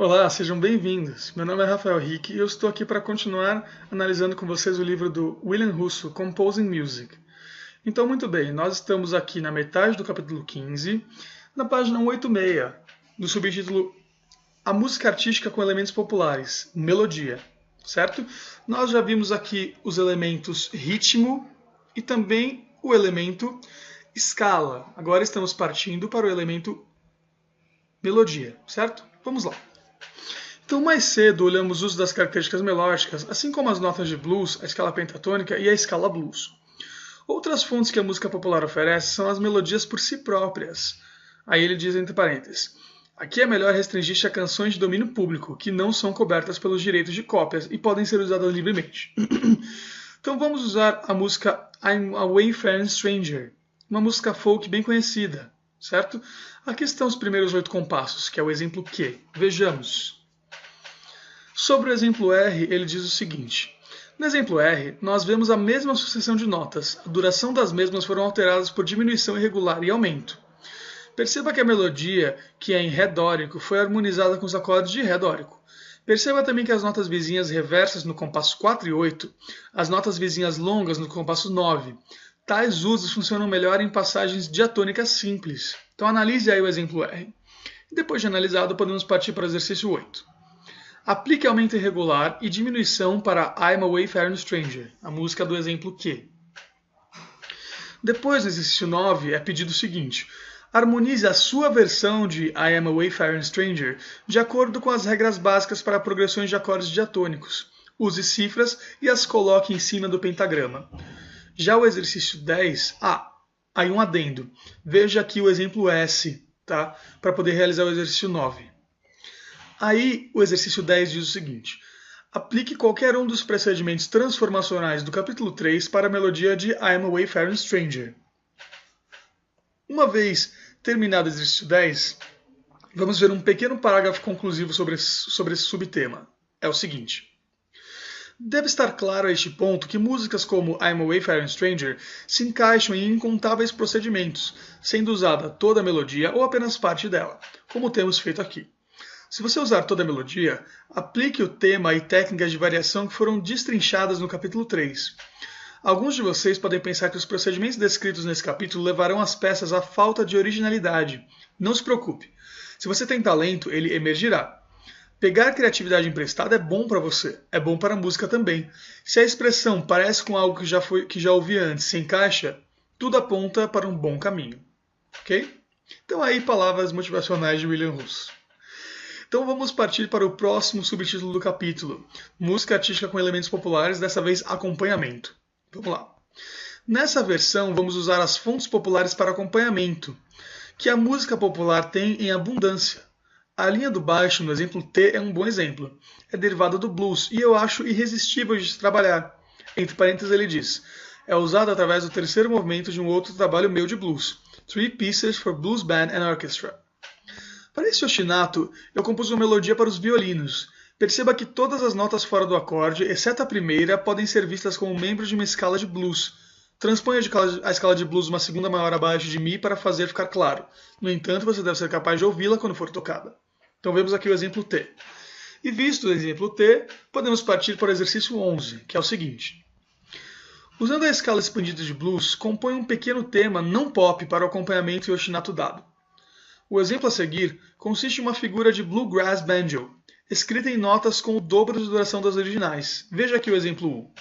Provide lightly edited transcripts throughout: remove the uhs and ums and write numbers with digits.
Olá, sejam bem-vindos. Meu nome é Rafael Rick e eu estou aqui para continuar analisando com vocês o livro do William Russo, Composing Music. Então, muito bem, nós estamos aqui na metade do capítulo 15, na página 186, do subtítulo A Música Artística com Elementos Populares, Melodia, certo? Nós já vimos aqui os elementos ritmo e também o elemento escala. Agora estamos partindo para o elemento melodia, certo? Vamos lá. Então, mais cedo, olhamos o uso das características melódicas, assim como as notas de blues, a escala pentatônica e a escala blues. Outras fontes que a música popular oferece são as melodias por si próprias. Aí ele diz entre parênteses: aqui é melhor restringir-se a canções de domínio público, que não são cobertas pelos direitos de cópias e podem ser usadas livremente. Então vamos usar a música I'm a Wayfaring Stranger, uma música folk bem conhecida, certo? Aqui estão os primeiros 8 compassos, que é o exemplo Q. Vejamos. Sobre o exemplo R, ele diz o seguinte: no exemplo R, nós vemos a mesma sucessão de notas, a duração das mesmas foram alteradas por diminuição irregular e aumento. Perceba que a melodia, que é em Ré dórico, foi harmonizada com os acordes de Ré dórico. Perceba também que as notas vizinhas reversas no compasso 4 e 8, as notas vizinhas longas no compasso 9, tais usos funcionam melhor em passagens diatônicas simples. Então analise aí o exemplo R. Depois de analisado, podemos partir para o exercício 8. Aplique aumento irregular e diminuição para I'm a Wayfaring Stranger, a música do exemplo Q. Depois, no exercício 9, é pedido o seguinte: harmonize a sua versão de I am a Wayfaring Stranger de acordo com as regras básicas para progressões de acordes diatônicos. Use cifras e as coloque em cima do pentagrama. Já o exercício 10, aí um adendo. Veja aqui o exemplo S, tá? Para poder realizar o exercício 9. Aí o exercício 10 diz o seguinte: aplique qualquer um dos procedimentos transformacionais do capítulo 3 para a melodia de I am a Wayfaring Stranger. Uma vez terminado o exercício 10, vamos ver um pequeno parágrafo conclusivo sobre esse subtema. É o seguinte: deve estar claro a este ponto que músicas como I am a Wayfaring Stranger se encaixam em incontáveis procedimentos, sendo usada toda a melodia ou apenas parte dela, como temos feito aqui. Se você usar toda a melodia, aplique o tema e técnicas de variação que foram destrinchadas no capítulo 3. Alguns de vocês podem pensar que os procedimentos descritos nesse capítulo levarão as peças à falta de originalidade. Não se preocupe. Se você tem talento, ele emergirá. Pegar criatividade emprestada é bom para você, é bom para a música também. Se a expressão parece com algo que já ouvi antes, se encaixa, tudo aponta para um bom caminho. Ok? Então aí palavras motivacionais de William Russo. Então vamos partir para o próximo subtítulo do capítulo, Música Artística com Elementos Populares, dessa vez acompanhamento. Vamos lá. Nessa versão vamos usar as fontes populares para acompanhamento, que a música popular tem em abundância. A linha do baixo, no exemplo T, é um bom exemplo. É derivada do blues e eu acho irresistível de se trabalhar. Entre parênteses ele diz: é usado através do terceiro movimento de um outro trabalho meu de blues, Three Pieces for Blues Band and Orchestra. Para esse ostinato, eu compus uma melodia para os violinos. Perceba que todas as notas fora do acorde, exceto a primeira, podem ser vistas como membros de uma escala de blues. Transponha a escala de blues uma segunda maior abaixo de Mi para fazer ficar claro. No entanto, você deve ser capaz de ouvi-la quando for tocada. Então vemos aqui o exemplo T. E visto o exemplo T, podemos partir para o exercício 11, que é o seguinte. Usando a escala expandida de blues, compõe um pequeno tema não pop para o acompanhamento e ostinato dado. O exemplo a seguir consiste em uma figura de bluegrass banjo, escrita em notas com o dobro de duração das originais. Veja aqui o exemplo 1.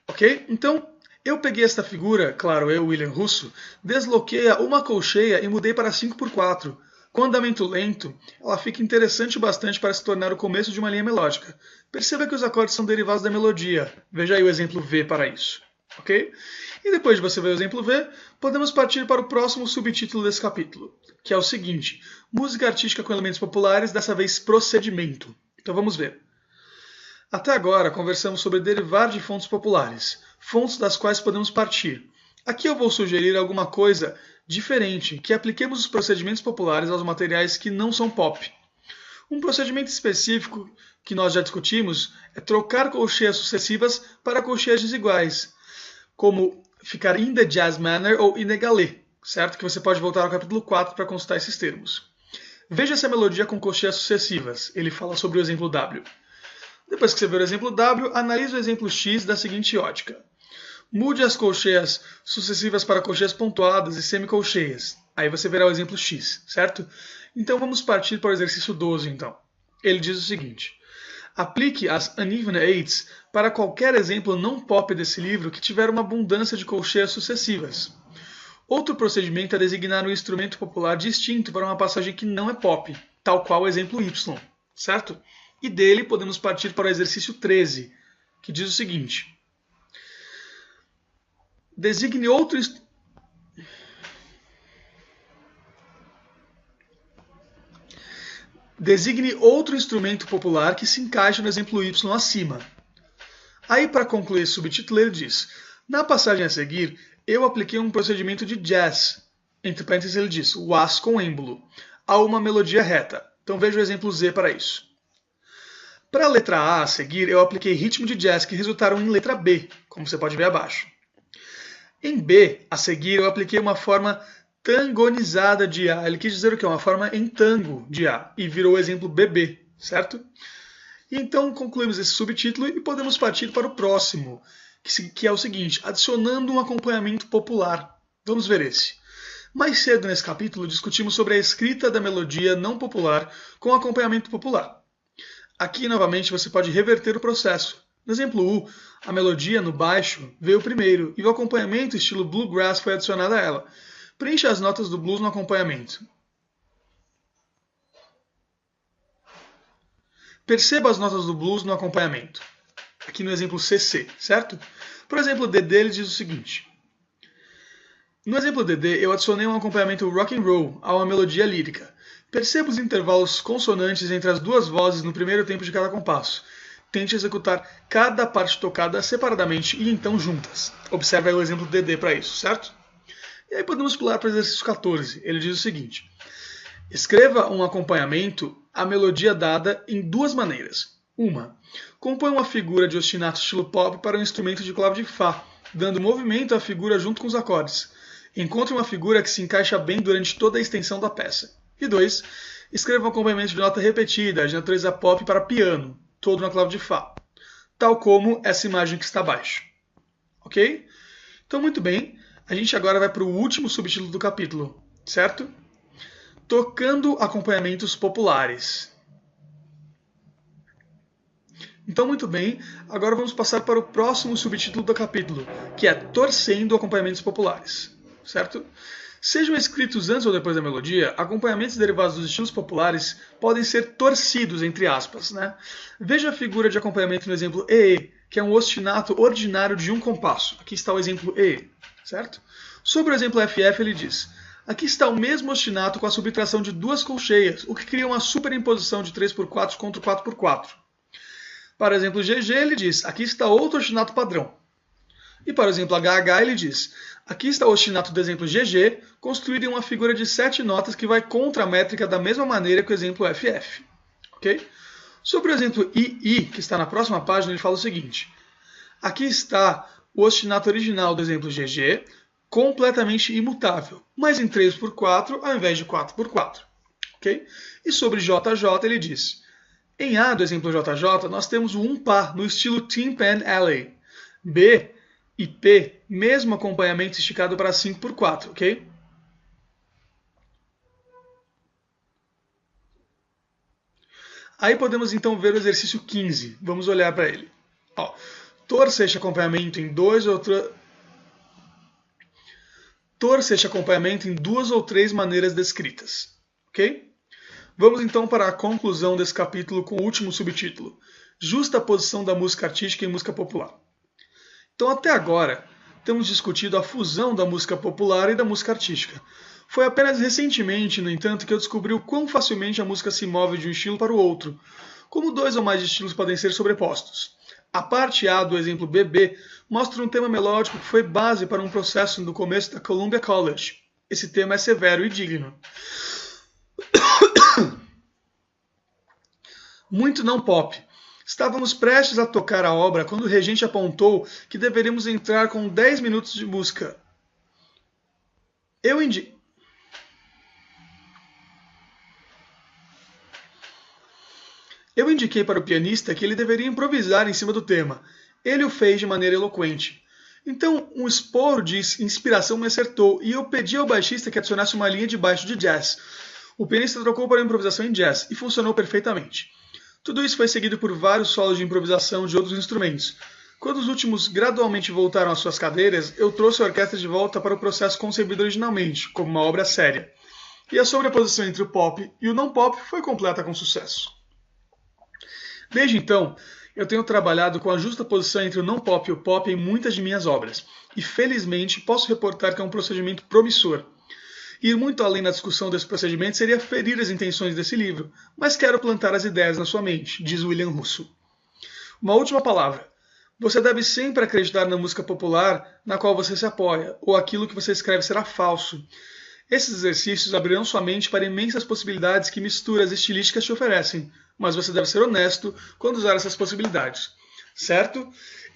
Ok? Então, eu peguei esta figura, claro, eu, William Russo, desloquei-a uma colcheia e mudei para 5/4. Com andamento lento, ela fica interessante bastante para se tornar o começo de uma linha melódica. Perceba que os acordes são derivados da melodia. Veja aí o exemplo V para isso. Ok? E depois de você ver o exemplo V, podemos partir para o próximo subtítulo desse capítulo, que é o seguinte: Música Artística com Elementos Populares, dessa vez procedimento. Então vamos ver. Até agora conversamos sobre derivar de fontes populares, fontes das quais podemos partir. Aqui eu vou sugerir alguma coisa diferente, que apliquemos os procedimentos populares aos materiais que não são pop. Um procedimento específico que nós já discutimos é trocar colcheias sucessivas para colcheias desiguais, como ficar in the jazz manner ou inégalé, certo? Que você pode voltar ao capítulo 4 para consultar esses termos. Veja essa melodia com colcheias sucessivas. Ele fala sobre o exemplo W. Depois que você ver o exemplo W, analise o exemplo X da seguinte ótica. Mude as colcheias sucessivas para colcheias pontuadas e semicolcheias. Aí você verá o exemplo X, certo? Então vamos partir para o exercício 12, então. Ele diz o seguinte. Aplique as uneven eighths para qualquer exemplo não pop desse livro que tiver uma abundância de colcheias sucessivas. Outro procedimento é designar um instrumento popular distinto para uma passagem que não é pop, tal qual o exemplo Y, certo? E dele podemos partir para o exercício 13, que diz o seguinte. Designe outro instrumento popular que se encaixe no exemplo Y acima. Aí, para concluir esse subtítulo, ele diz: na passagem a seguir, eu apliquei um procedimento de jazz, entre parênteses ele diz, o as com êmbolo, a uma melodia reta. Então veja o exemplo Z para isso. Para a letra A seguir, eu apliquei ritmo de jazz que resultaram em letra B, como você pode ver abaixo. Em B, a seguir, eu apliquei uma forma tangonizada de A. Ele quis dizer o quê? Uma forma em tango de A. E virou o exemplo BB, certo? Então, concluímos esse subtítulo e podemos partir para o próximo, que é o seguinte, adicionando um acompanhamento popular. Vamos ver esse. Mais cedo nesse capítulo, discutimos sobre a escrita da melodia não popular com acompanhamento popular. Aqui, novamente, você pode reverter o processo. No exemplo U, a melodia no baixo veio primeiro e o acompanhamento estilo bluegrass foi adicionado a ela. Preencha as notas do blues no acompanhamento. Perceba as notas do blues no acompanhamento. Aqui no exemplo CC, certo? Por exemplo, DD ele diz o seguinte. No exemplo DD, eu adicionei um acompanhamento rock and roll a uma melodia lírica. Perceba os intervalos consonantes entre as duas vozes no primeiro tempo de cada compasso. Tente executar cada parte tocada separadamente e então juntas. Observe aí o exemplo DD para isso, certo? E aí podemos pular para o exercício 14. Ele diz o seguinte. Escreva um acompanhamento à melodia dada em duas maneiras. Uma, compõe uma figura de ostinato estilo pop para um instrumento de clave de Fá, dando movimento à figura junto com os acordes. Encontre uma figura que se encaixa bem durante toda a extensão da peça. E 2, escreva um acompanhamento de nota repetida, de natureza pop para piano, todo na clave de Fá, tal como essa imagem que está abaixo. Ok? Então, muito bem, a gente agora vai para o último subtítulo do capítulo, certo? Tocando acompanhamentos populares. Então, muito bem, agora vamos passar para o próximo subtítulo do capítulo, que é Torcendo acompanhamentos populares, certo? Sejam escritos antes ou depois da melodia, acompanhamentos derivados dos estilos populares podem ser torcidos, entre aspas, né? Veja a figura de acompanhamento no exemplo EE, que é um ostinato ordinário de um compasso. Aqui está o exemplo EE, certo? Sobre o exemplo FF, ele diz: aqui está o mesmo ostinato com a subtração de duas colcheias, o que cria uma superimposição de 3x4 contra 4x4. Para o exemplo GG, ele diz: aqui está outro ostinato padrão. E para o exemplo HH, ele diz: aqui está o ostinato do exemplo GG, construído em uma figura de 7 notas que vai contra a métrica da mesma maneira que o exemplo FF. Okay? Sobre o exemplo II, que está na próxima página, ele fala o seguinte: aqui está o ostinato original do exemplo GG, completamente imutável, mas em 3x4 ao invés de 4x4. Okay? E sobre JJ, ele diz: em A do exemplo JJ, nós temos o 1 par no estilo Tin Pan Alley. B e P, mesmo acompanhamento esticado para 5x4, ok? Aí podemos então ver o exercício 15. Vamos olhar para ele. Ó, torça este acompanhamento em duas ou três maneiras descritas, ok? Vamos então para a conclusão desse capítulo com o último subtítulo: Justa posição da música artística e música popular. Então, até agora, temos discutido a fusão da música popular e da música artística. Foi apenas recentemente, no entanto, que eu descobri o quão facilmente a música se move de um estilo para o outro, como dois ou mais estilos podem ser sobrepostos. A parte A do exemplo BB mostra um tema melódico que foi base para um processo no começo da Columbia College. Esse tema é severo e digno. Muito não pop. Estávamos prestes a tocar a obra quando o regente apontou que deveríamos entrar com 10 minutos de música. Eu indiquei. Eu indiquei para o pianista que ele deveria improvisar em cima do tema. Ele o fez de maneira eloquente. Então, um esporo de inspiração me acertou e eu pedi ao baixista que adicionasse uma linha de baixo de jazz. O pianista trocou para a improvisação em jazz e funcionou perfeitamente. Tudo isso foi seguido por vários solos de improvisação de outros instrumentos. Quando os últimos gradualmente voltaram às suas cadeiras, eu trouxe a orquestra de volta para o processo concebido originalmente, como uma obra séria. E a sobreposição entre o pop e o não pop foi completa com sucesso. Desde então, eu tenho trabalhado com a justa posição entre o não pop e o pop em muitas de minhas obras, e felizmente posso reportar que é um procedimento promissor. Ir muito além na discussão desse procedimento seria ferir as intenções desse livro, mas quero plantar as ideias na sua mente, diz William Russo. Uma última palavra. Você deve sempre acreditar na música popular na qual você se apoia, ou aquilo que você escreve será falso. Esses exercícios abrirão sua mente para imensas possibilidades que misturas estilísticas te oferecem, mas você deve ser honesto quando usar essas possibilidades, certo?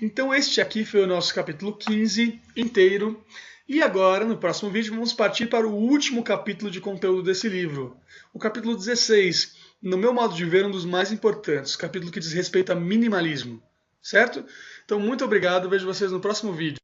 Então este aqui foi o nosso capítulo 15 inteiro, e agora, no próximo vídeo, vamos partir para o último capítulo de conteúdo desse livro, o capítulo 16, no meu modo de ver, um dos mais importantes, capítulo que diz respeito a minimalismo, certo? Então, muito obrigado, vejo vocês no próximo vídeo.